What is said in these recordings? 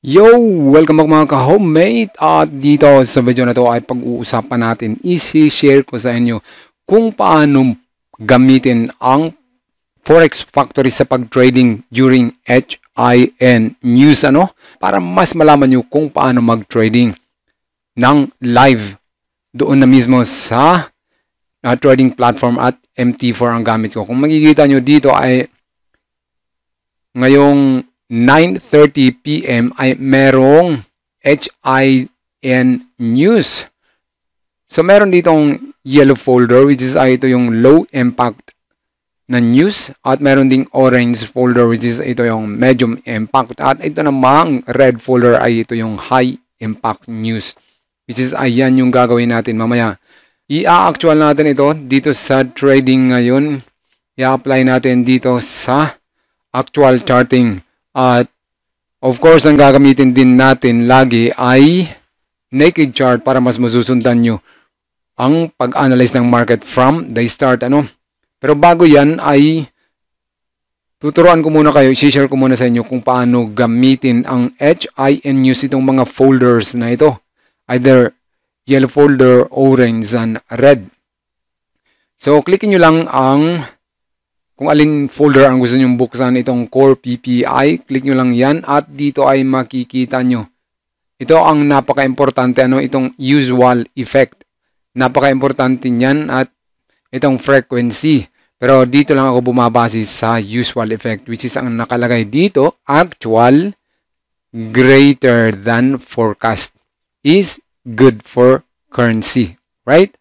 Yo! Welcome back mga ka-homemate! At dito sa video na to ay pag-uusapan natin, isi-share ko sa inyo kung paano gamitin ang Forex Factory sa pag-trading during HIN news para mas malaman nyo kung paano mag-trading ng live doon na mismo sa trading platform at MT4 ang gamit ko. Kung makikita nyo dito ay ngayong 9:30 PM ay merong HIN news. So meron ditong yellow folder which is ito yung low impact na news at meron ding orange folder which is ito yung medium impact at ito namang red folder ay ito yung high impact news which is ayan yung gagawin natin mamaya. I-actual natin ito dito sa trading ngayon. I-apply natin dito sa actual charting. At of course, ang gagamitin din natin lagi ay naked chart para mas masusundan nyo ang pag-analyze ng market from the start. Pero bago yan ay tuturuan ko muna kayo, i-share ko muna sa inyo kung paano gamitin ang HIN news, itong mga folders na ito. Either yellow folder, orange, and red. So, klikin nyo lang ang kung alin folder ang gusto nyong buksan, itong core PPI, click nyo lang yan at dito ay makikita nyo. Ito ang napaka-importante, itong usual effect. Napaka-importante niyan at itong frequency. Pero dito lang ako bumabase sa usual effect which is ang nakalagay dito, actual greater than forecast is good for currency. Right?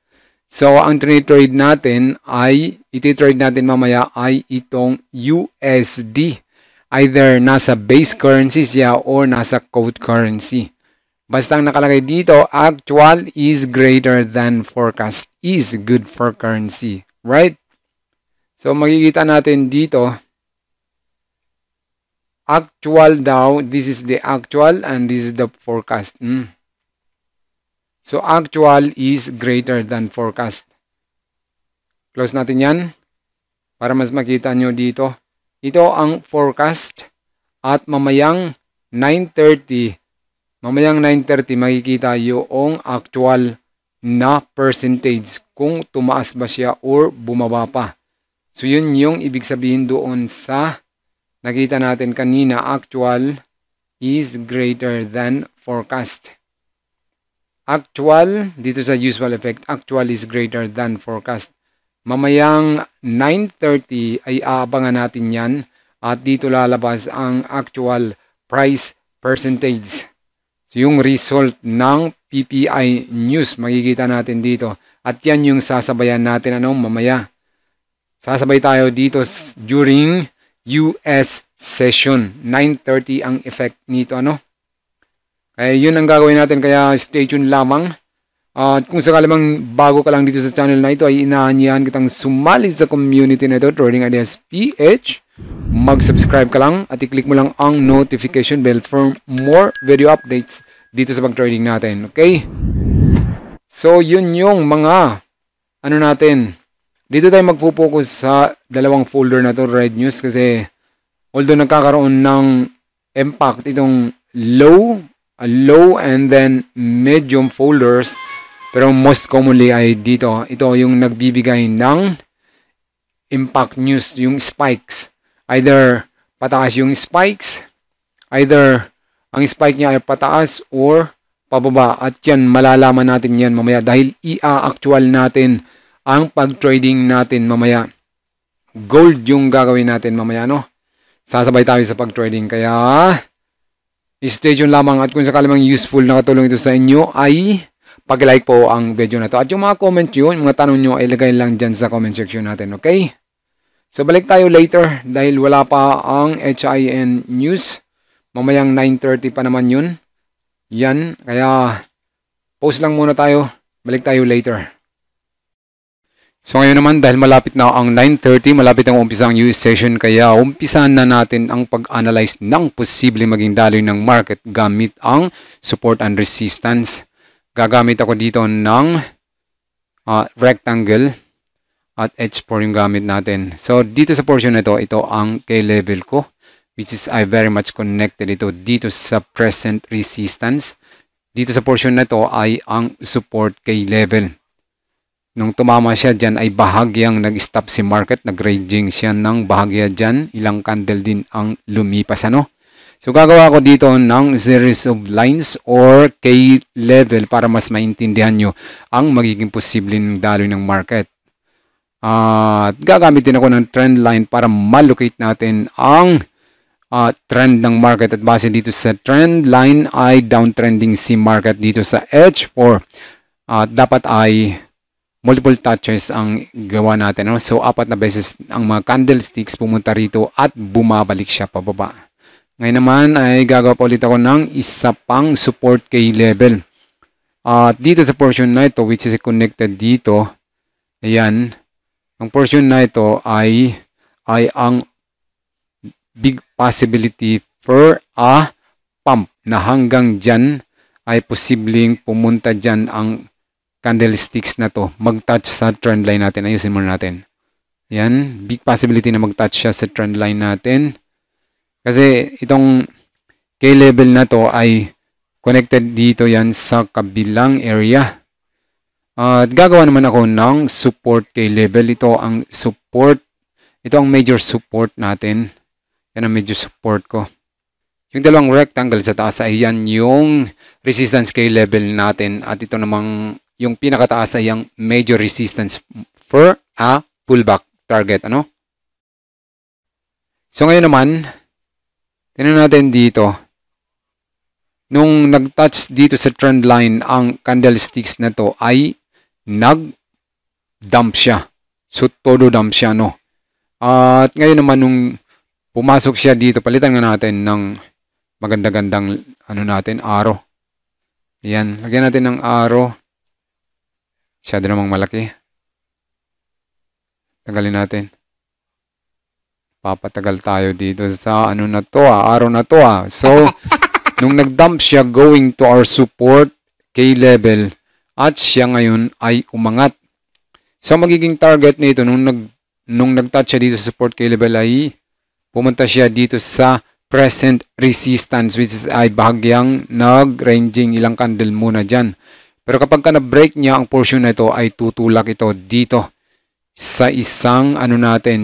So, ang trade natin ay, iti-trade natin mamaya ay itong USD. Either nasa base currency siya or nasa code currency. Basta ang nakalagay dito, actual is greater than forecast is good for currency. Right? So, makikita natin dito, actual daw, this is the actual and this is the forecast. So, actual is greater than forecast. Close natin yan para mas makita nyo dito. Ito ang forecast at mamayang 9:30 makikita yung actual na percentage kung tumaas ba siya or bumaba pa. So, yun yung ibig sabihin doon sa nakita natin kanina, actual is greater than forecast. Actual, dito sa usual effect, actual is greater than forecast. Mamayang 9:30 ay aabangan natin yan at dito lalabas ang actual price percentage. So, yung result ng PPI news, makikita natin dito. At yan yung sasabayan natin mamaya. Sasabay tayo dito during US session. 9:30 ang effect nito Kaya yun ang gagawin natin, kaya stay tuned lamang. At kung sakali mang bago ka lang dito sa channel na ito, ay inaanyahan kitang sumali sa community na ito, Trading Ideas PH. Mag-subscribe ka lang at i-click mo lang ang notification bell for more video updates dito sa pag-trading natin. Okay? So, yun yung mga natin. Dito tayo magpo-focus sa dalawang folder na to, red news, kasi although nagkakaroon ng impact itong low and then medium folders, pero most commonly ay dito, ito yung nagbibigay ng impact news, yung spikes. Either pataas yung spikes, either ang spike niya ay pataas or pababa. At yan, malalaman natin yan mamaya dahil i-actual natin ang pag-trading natin mamaya. Gold yung gagawin natin mamaya, Sasabay tayo sa pag-trading, kaya stay tuned lamang at kung sakali mang useful na katulong ito sa inyo ay pag-like po ang video na to. At yung mga comment nyo, yung mga tanong nyo ay ilagay lang dyan sa comment section natin, okay? So balik tayo later dahil wala pa ang HIN news. Mamayang 9:30 pa naman yun. Yan, kaya post lang muna tayo. Balik tayo later. So ngayon naman dahil malapit na ang 9:30, malapit ang umpisa ang US session, kaya umpisahan na natin ang pag-analyze ng posible maging daloy ng market gamit ang support and resistance. Gagamit ako dito ng rectangle at H4 yung gamit natin. So dito sa portion na ito ang key level ko which is ay very much connected ito dito sa present resistance. Dito sa portion na to ay ang support kay level. Nung tumama siya dyan ay bahagyang nag-stop si market, nag-ranging siya ng bahagya dyan. Ilang candle din ang lumipas, ano? So gagawa ko dito ng series of lines or kay level para mas maintindihan nyo ang magiging posibleng daloy ng market. At gagamit din ako ng trend line para malocate natin ang trend ng market. At base dito sa trend line ay downtrending si market dito sa H4. Dapat ay multiple touches ang gawa natin. No? So 4 na beses ang mga candlesticks pumunta rito at bumabalik siya pababa. Ngayon naman ay gagawa pa ulit ako ng isa pang support kay level. Dito sa portion na ito which is connected dito, ayan, ang portion na ito ay ang big possibility for a pump na hanggang dyan ay posibleng pumunta dyan ang candlesticks na to, mag-touch sa trend line natin. Ayusin muna natin. Ayan, big possibility na mag-touch siya sa trend line natin. Kasi itong K-level na to ay connected dito yan sa kabilang area. At gagawa naman ako ng support K-level. Ito ang support. Ito ang major support natin. Yan ang major support ko. Yung dalawang rectangle sa taas ay yan yung resistance K-level natin. At ito namang yung pinakataas ay yung major resistance for a pullback target. Ano? So ngayon naman, tingnan natin dito. Nung nag-touch dito sa trend line, ang candlesticks na to ay nag-dump siya. So, todo dump siya, no? At ngayon naman, nung pumasok siya dito, palitan nga natin ng maganda-gandang, arrow. Ayan, lagyan natin ng arrow. Masyado namang malaki. Tagalin natin. Papatagal tayo dito sa araw na to. So, nung nag-dump siya going to our support K-level at siya ngayon ay umangat. So, magiging target nito nung nag-touch siya dito sa support K-level ay pumunta siya dito sa present resistance which is ay bahagyang nag-ranging ilang candle muna dyan. Pero kapag na-break niya ang portion na ito ay tutulak ito dito sa isang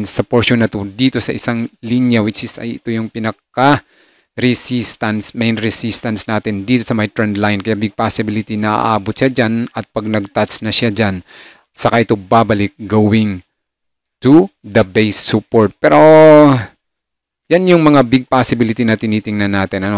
sa portion na to dito sa isang linya which is ay ito yung pinaka resistance, main resistance natin dito sa may trend line. Kaya big possibility na aabot siya dyan at pag nag-touch na siya dyan, saka ito babalik going to the base support. Pero yan yung mga big possibility na tinitingnan natin.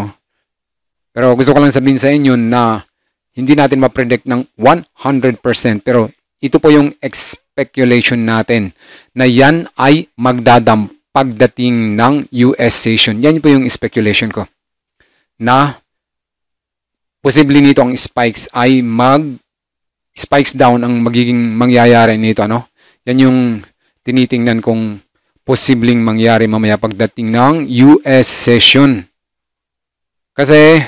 Pero gusto ko lang sabihin sa inyo na hindi natin ma-predict ng 100% pero ito po yung speculation natin na yan ay magdadamp pagdating ng US session. Yan po yung speculation ko. Na posibleng nito ang spikes ay spikes down ang magiging mangyayari nito. Yan yung tinitingnan kong posibleng mangyari mamaya pagdating ng US session. Kasi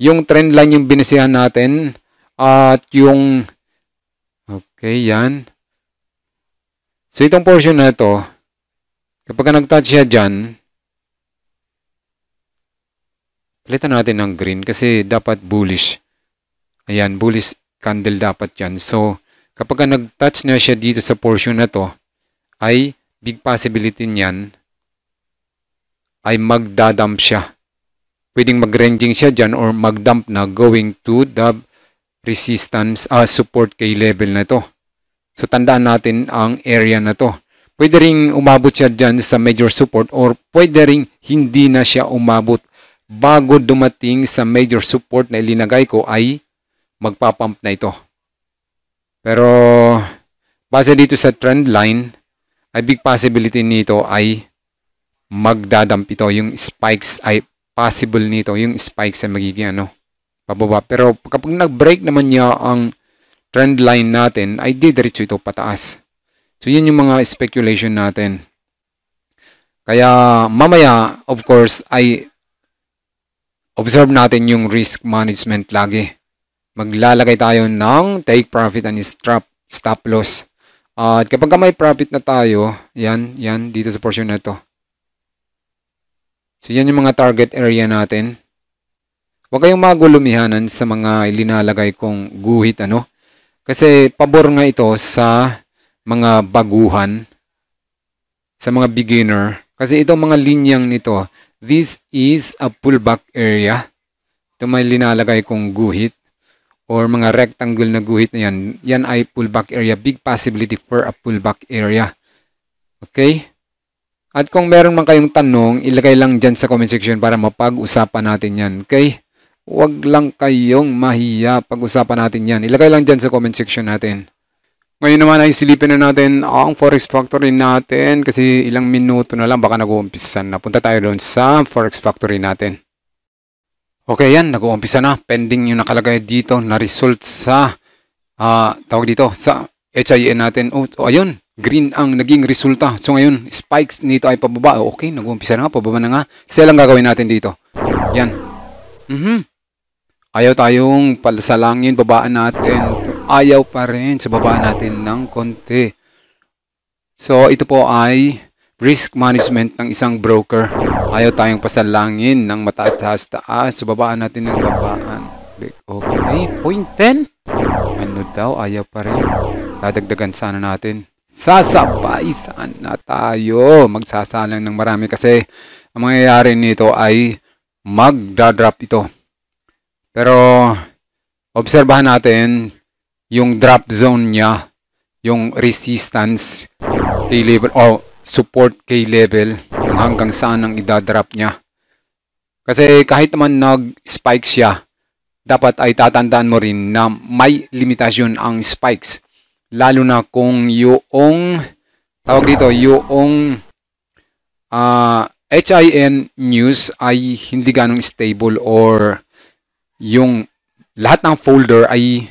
yung trend line yung binisihan natin at yung yan. So, itong portion na ito, kapag nag-touch siya dyan, palitan natin ng green kasi dapat bullish. Ayan, bullish candle dapat yan. So, kapag nag-touch na siya dito sa portion na to, ay big possibility niyan ay magdadump siya. Pwedeng mag-ranging siya dyan or mag-dump na going to the resistance, support kay level na to. So, tandaan natin ang area na to. Pwede ring umabot siya dyan sa major support or pwede ring hindi na siya umabot. Bago dumating sa major support na ilinagay ko ay magpapump na ito. Pero, base dito sa trend line, ay big possibility nito ay magdadump ito. Yung spikes ay possible nito. Yung spikes ay magiging pababa. Pero kapag nag-break naman niya ang trend line natin, ay didiretso ito pataas. So, yun yung mga speculation natin. Kaya, mamaya, of course, ay observe natin yung risk management lagi. Maglalagay tayo ng take profit and stop loss. At kapag may profit na tayo, yan, dito sa portion na ito. So, yan yung mga target area natin. Huwag kayong magulumihanan sa mga ilinalagay kong guhit, ano? Kasi pabor nga ito sa mga baguhan, sa mga beginner. Kasi itong mga linyang nito, this is a pullback area. Ito may linalagay kong guhit or mga rectangle na guhit na yan. Yan ay pullback area. Big possibility for a pullback area. Okay? At kung meron man kayong tanong, ilagay lang dyan sa comment section para mapag-usapan natin yan. Okay? Huwag lang kayong mahiya. Pag-usapan natin yan. Ilagay lang dyan sa comment section natin. Ngayon naman ay silipin na natin ang Forex Factory natin kasi ilang minuto na lang baka nag-uumpisa na. Punta tayo doon sa Forex Factory natin. Okay yan, nag-uumpisa na. Pending yung nakalagay dito na result sa tawag dito sa HIN natin. Oh, ayun. Green ang naging resulta. So ngayon, spikes nito ay pababa. Okay, nag-uumpisa na nga, pababa na nga. Sell ang gagawin natin dito. Yan. Ayaw tayong palasalangin, babaan natin. Ayaw pa rin sa babaan natin ng konti. So ito po ay risk management ng isang broker. Ayaw tayong pasalangin ng mataas-taas. So babaan natin ng babaan. Okay, 0.10. Ano daw, ayaw pa rin. Dadagdagan sana natin. Sasabay sana tayo. Magsasalang ng marami kasi ang mangyayari nito ay magdadrop ito. Pero obserbahan natin yung drop zone niya, yung resistance K-level o support K-level kung hanggang saan ang idadrop niya. Kasi kahit naman nag-spike siya, dapat ay tatandaan mo rin na may limitasyon ang spikes. Lalo na kung yung tawag dito, yung HIN news ay hindi ganong stable or yung lahat ng folder ay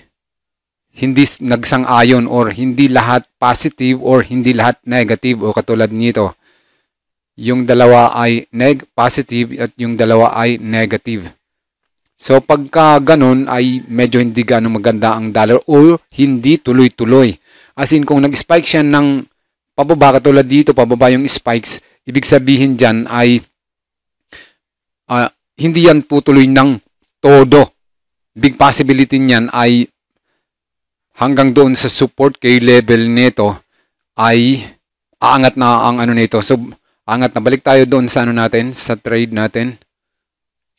hindi nagsang-ayon or hindi lahat positive or hindi lahat negative o katulad nito. Yung dalawa ay positive at yung dalawa ay negative. So pagka ganun ay medyo hindi ganong maganda ang dollar o hindi tuloy-tuloy. As in kung nag-spike siya ng pababa katulad dito, pababa yung spikes, ibig sabihin dyan ay hindi yan tutuloy ng todo. Big possibility niyan ay hanggang doon sa support K-level nito ay aangat na ang ano nito. So aangat na, balik tayo doon sa ano natin, sa trade natin.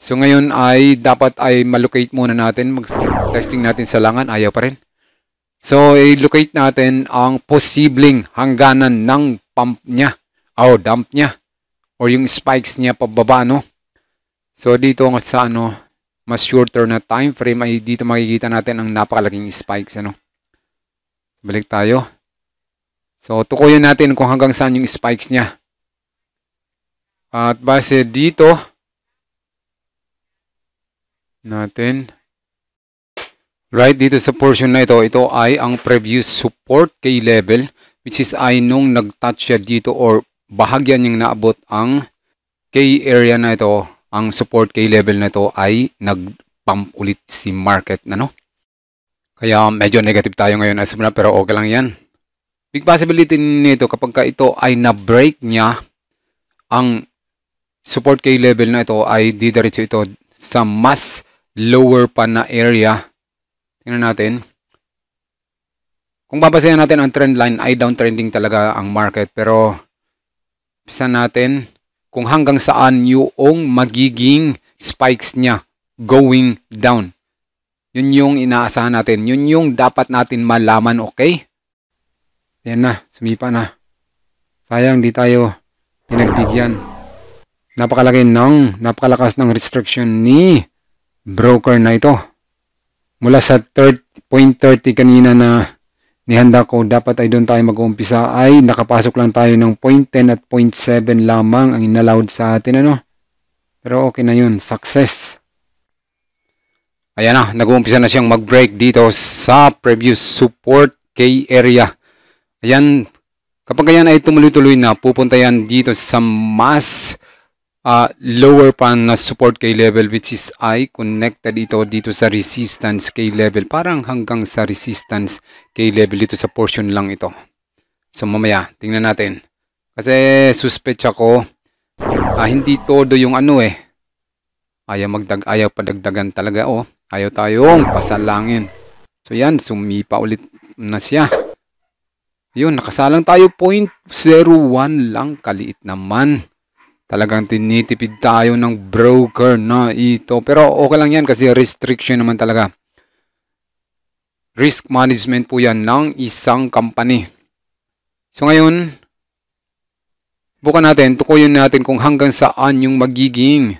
So ngayon ay dapat ay malocate muna natin, mag-testing natin sa langan, ayaw pa rin. So i-locate natin ang posibleng hangganan ng pump niya, o dump niya, or yung spikes niya pababa, no? So dito sa ano, mas shorter na time frame ay dito makikita natin ang napakalaking spikes, ano? Balik tayo. So tukuyin natin kung hanggang saan yung spikes niya. At base dito natin, right dito sa portion na ito, ito ay ang previous support K-level, which is ay nung nag-touch siya dito or bahagyan niyang naabot ang K-area na ito, ang support K-level na ito ay nag-pump ulit si market, ano? Kaya medyo negative tayo ngayon as muna, pero okay lang yan. Big possibility nito kapag ito ay na-break niya ang support K-level na ito ay didiretso ito sa mas lower pa na area. Tingnan natin. Kung babasahin natin ang trend line ay downtrending talaga ang market. Pero bisa natin kung hanggang saan yung magiging spikes niya going down. Yun yung inaasahan natin. Yun yung dapat natin malaman, okay? Yan na, sumipa na. Sayang di tayo pinagbigyan. Napakalakas ng restriction ni broker na ito. Mula sa 0.30 kanina na nihanda ko, dapat ay doon tayo mag-uumpisa ay nakapasok lang tayo ng 0.10 at 0.7 lamang ang inallowed sa atin, ano? Pero okay na yun, success. Ayan na, nag-uumpisa na siyang mag-break dito sa previous support K area. Ayan, kapag ayan ay tumuloy-tuloy na, pupunta yan dito sa mas lower pa na support K-level, which is ay connected dito sa resistance K-level. Parang hanggang sa resistance K-level dito sa portion lang ito. So mamaya, tingnan natin. Kasi suspect ako Hindi todo yung ano eh. Ayaw padagdagan talaga oh. Ayaw tayong pasalangin. So yan, sumipa ulit na siya. Yun, nakasalang tayo 0.01 lang. Kaliit naman. Talagang tinitipid tayo ng broker na ito. Pero okay lang yan kasi restriction naman talaga. Risk management po yan ng isang company. So ngayon, bukan natin, tukuyin natin kung hanggang saan yung magiging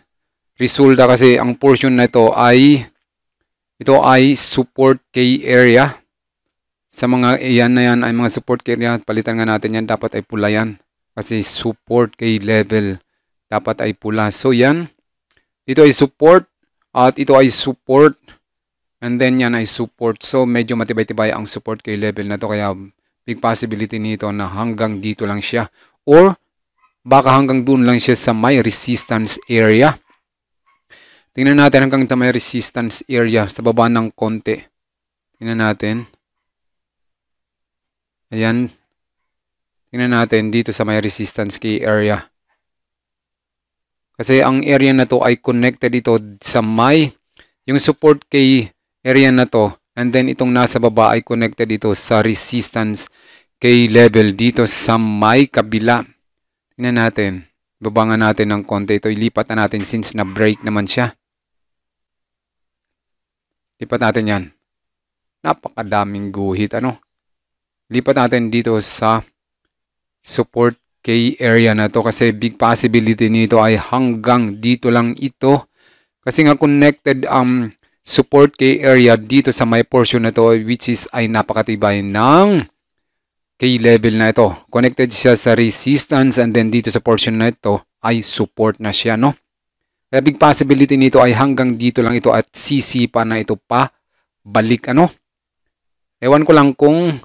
resulta kasi ang portion na ito ay support key area. Sa mga iyan na yan ay mga support key area, palitan nga natin yan, dapat ay pula yan. Kasi support key level, dapat ay pula. So yan, ito ay support at ito ay support and then yan ay support. So medyo matibay-tibay ang support key level na to kaya big possibility nito na hanggang dito lang siya. Or baka hanggang doon lang siya sa may resistance area. Tingnan natin hanggang sa may resistance area sa baba ng konti. Tingnan natin. Ayan. Tingnan natin dito sa may resistance key area. Kasi ang area na to ay connected ito sa may yung support key area na to. And then itong nasa baba ay connected ito sa resistance key level dito sa may kabila. Tingnan natin. Babangan natin ng konti. Ito ilipat na natin since na break naman siya. Lipat natin yan. Napakadaming guhit. Ano? Lipat natin dito sa support key area na to kasi big possibility nito ay hanggang dito lang ito. Kasi nga connected ang support key area dito sa may portion na to which is ay napakatibay ng key level na ito. Connected siya sa resistance and then dito sa portion na ito ay support na siya, no? Kaya big possibility nito ay hanggang dito lang ito at sisipa na ito pa balik, ano? Ewan ko lang kung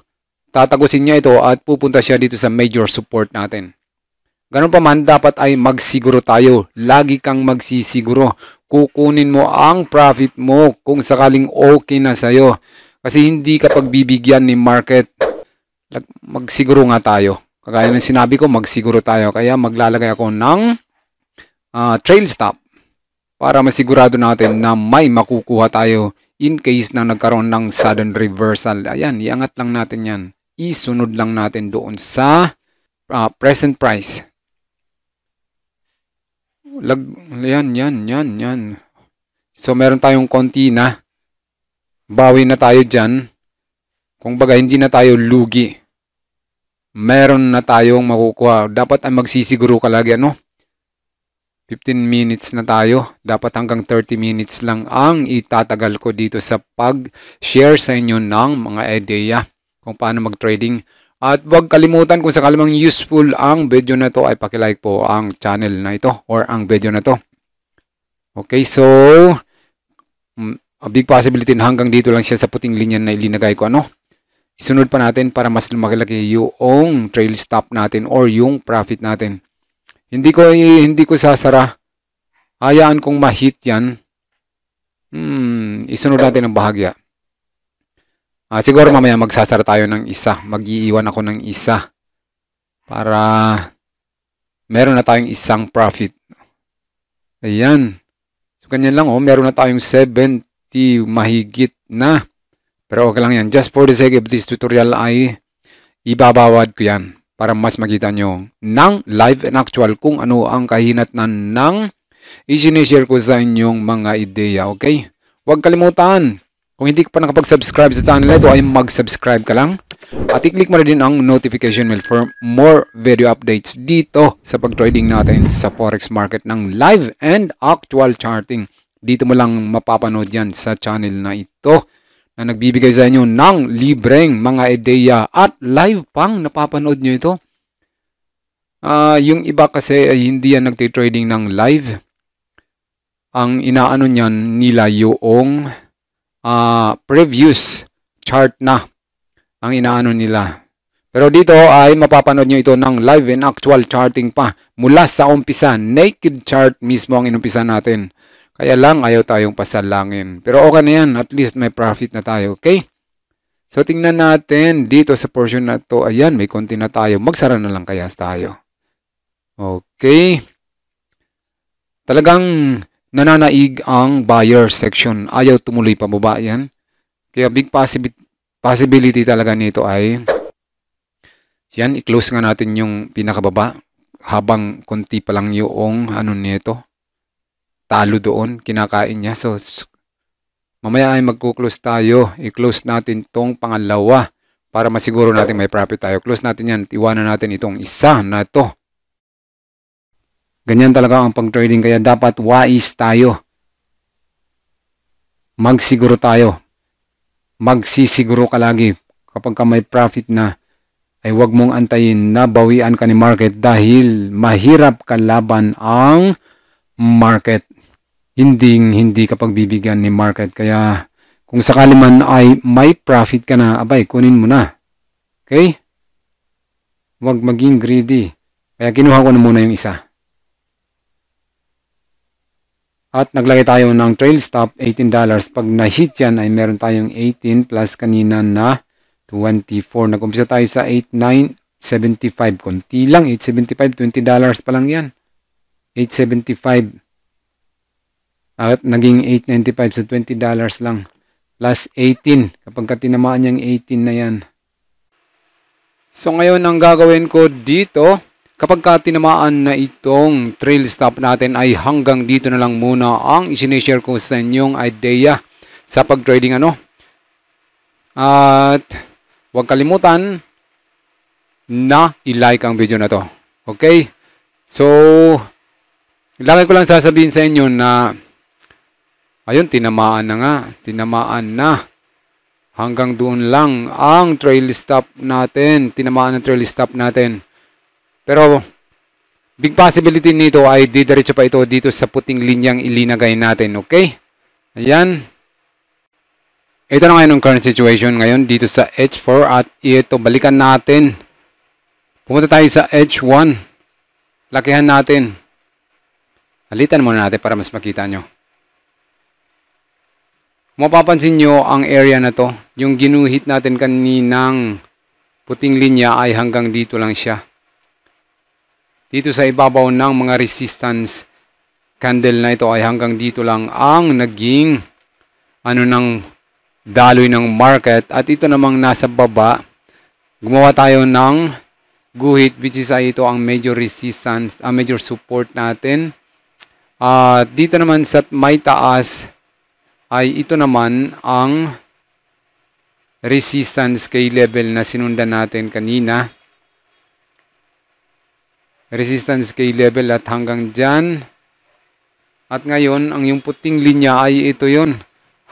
tatagusin niya ito at pupunta siya dito sa major support natin. Ganun pa man, dapat ay magsiguro tayo. Lagi kang magsisiguro. Kukunin mo ang profit mo kung sakaling okay na sa'yo. Kasi hindi ka pagbibigyan ni market. Magsiguro nga tayo. Kagaya ng sinabi ko, magsiguro tayo. Kaya maglalagay ako ng trail stop para masigurado natin na may makukuha tayo in case na nagkaroon ng sudden reversal. Ayan, iangat lang natin yan. Isunod lang natin doon sa present price. Yan. So, meron tayong konti na. Bawi na tayo dyan. Kung baga, hindi na tayo lugi. Meron na tayong makukuha. Dapat ay magsisiguro ka lagi, ano? 15 minutes na tayo. Dapat hanggang 30 minutes lang ang itatagal ko dito sa pag-share sa inyo ng mga idea kung paano mag-trading. At huwag kalimutan kung sakali mang useful ang video na to ay pakilike po ang channel na ito or ang video na to. Okay, so a big possibility na hanggang dito lang siya sa puting linya na ilinagay ko, ano? Isunod pa natin para mas lumaki-laki yung trail stop natin or yung profit natin. Hindi ko sasara. Hayaan kong ma-hit yan. Isunod natin ang bahagya. Siguro mamaya magsasara tayo ng isa. Mag-iiwan ako ng isa. Para meron na tayong isang profit. Ayan. So, ganyan lang oh. Meron na tayong 70 mahigit na. Pero okay lang yan. Just for the sake of this tutorial ay ibabawad ko yan. Para mas makita nyo ng live and actual kung ano ang kahinatnan ng i-share ko sa inyong mga ideya. Okay? Huwag kalimutan. Kung hindi ka pa nakapag-subscribe sa channel ito ay mag-subscribe ka lang. At i-click mo rin ang notification bell for more video updates dito sa pag-trading natin sa forex market ng live and actual charting. Dito mo lang mapapanood yan sa channel na ito na nagbibigay sa inyo ng libreng mga ideya at live pang napapanood nyo ito. Yung iba kasi ay hindi yan nagtitrading ng live. Ang inaano niyan nila yung previous chart na ang inaano nila. Pero dito ay mapapanood nyo ito ng live and actual charting pa. Mula sa umpisa, naked chart mismo ang inumpisa natin. Kaya lang ayaw tayong pasalangin. Pero okay na yan, at least may profit na tayo, okay? So tingnan natin dito sa portion na to. Ayan, may konti na tayo. Magsara na lang kaya tayo. Okay. talagang nananaig ang buyer section. Ayaw tumuloy pababa yan. Kaya big possibility talaga nito ay yan, i-close nga natin yung pinakababa habang konti pa lang yung ano nito. Talo doon, kinakain niya. So, mamaya ay magkuklose tayo. I-close natin tong pangalawa para masiguro natin may profit tayo. Close natin yan. Iwanan natin itong isa na to. Ganyan talaga ang pag-trading. Kaya dapat wise tayo. Magsiguro tayo. Magsisiguro ka lagi. Kapag ka may profit na, ay huwag mong antayin na bawian ka ni market dahil mahirap kalaban ang market. Hindi ka pagbibigyan ni market. Kaya kung sakali man ay may profit ka na, abay, kunin mo na. Okay? Huwag maging greedy. Kaya kinuha ko na muna yung isa. At naglagay tayo ng trail stop, $18. Pag na-hit yan ay meron tayong 18 plus kanina na 24. Nag-umpisa tayo sa 8,975. Konti lang, 875, $20 pa lang yan. 875. At naging 895 sa $20 lang. Plus 18. Kapag tinamaan niyang 18 na yan. So ngayon ang gagawin ko dito, kapag tinamaan na itong trail stop natin ay hanggang dito na lang muna ang isinishare ko sa inyong idea sa pag-trading ano. At huwag kalimutan na i-like ang video na to. Okay? So, lagi ko lang sasabihin sa inyo na ayun, tinamaan na nga. Tinamaan na. Hanggang doon lang ang trail stop natin. Tinamaan ang trail stop natin. Pero, big possibility nito ay didiretso pa ito dito sa puting linyang ilinagay natin. Okay? Ayan. Ito na ngayon ang current situation ngayon dito sa H4 at ito, balikan natin. Pumunta tayo sa H1. Lakihan natin. Halitan muna natin para mas makita nyo. Mapapansin nyo ang area na to. Yung ginuhit natin kaninang puting linya ay hanggang dito lang siya. Dito sa ibabaw ng mga resistance candle na ito ay hanggang dito lang ang naging ng daloy ng market. At ito namang nasa baba, gumawa tayo ng guhit which is ito ang major resistance, major support natin. Dito naman sa may taas ay ito naman ang resistance kay level na sinundan natin kanina. Resistance kay level at hanggang dyan. At ngayon, ang yung puting linya ay ito yon.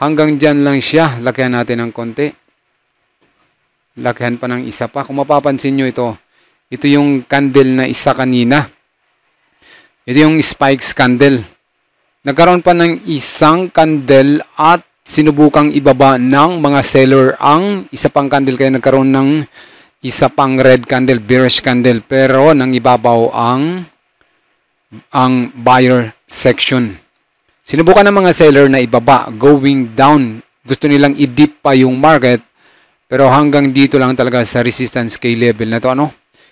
Hanggang dyan lang siya. Lakihan natin ng konti. Lakihan pa ng isa pa. Kung mapapansin nyo ito, ito yung candle na isa kanina. Ito yung spikes candle. Nagkaroon pa ng isang candle at sinubukang ibaba ng mga seller ang isa pang candle. Kaya nagkaroon ng isa pang red candle, bearish candle. Pero nang ibabaw ang buyer section. Sinubukan ng mga seller na ibaba, going down. Gusto nilang i-dip pa yung market. Pero hanggang dito lang talaga sa resistance kay level na to.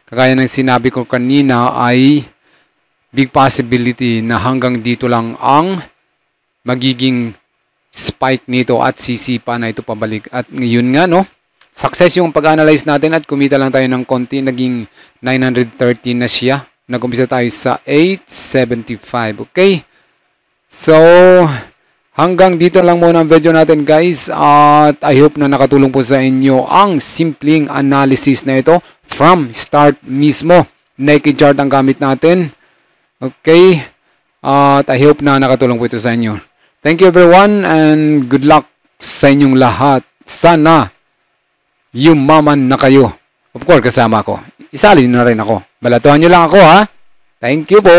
Kagaya ng sinabi ko kanina ay big possibility na hanggang dito lang ang magiging spike nito at sisipa na ito pabalik. At ngayon nga, success yung pag-analyze natin at kumita lang tayo ng konti. Naging 913 na siya. Nag-umpisa tayo sa 875. Okay? So, hanggang dito lang muna ang video natin guys. At I hope na nakatulong po sa inyo ang simpleng analysis na ito from start mismo. Naked chart ang gamit natin. Okay? At I hope na nakatulong po ito sa inyo. Thank you everyone and good luck sa inyong lahat. Sana yumaman na kayo. Of course, kasama ko. Isali na rin ako. Balatuhan nyo lang ako ha. Thank you po.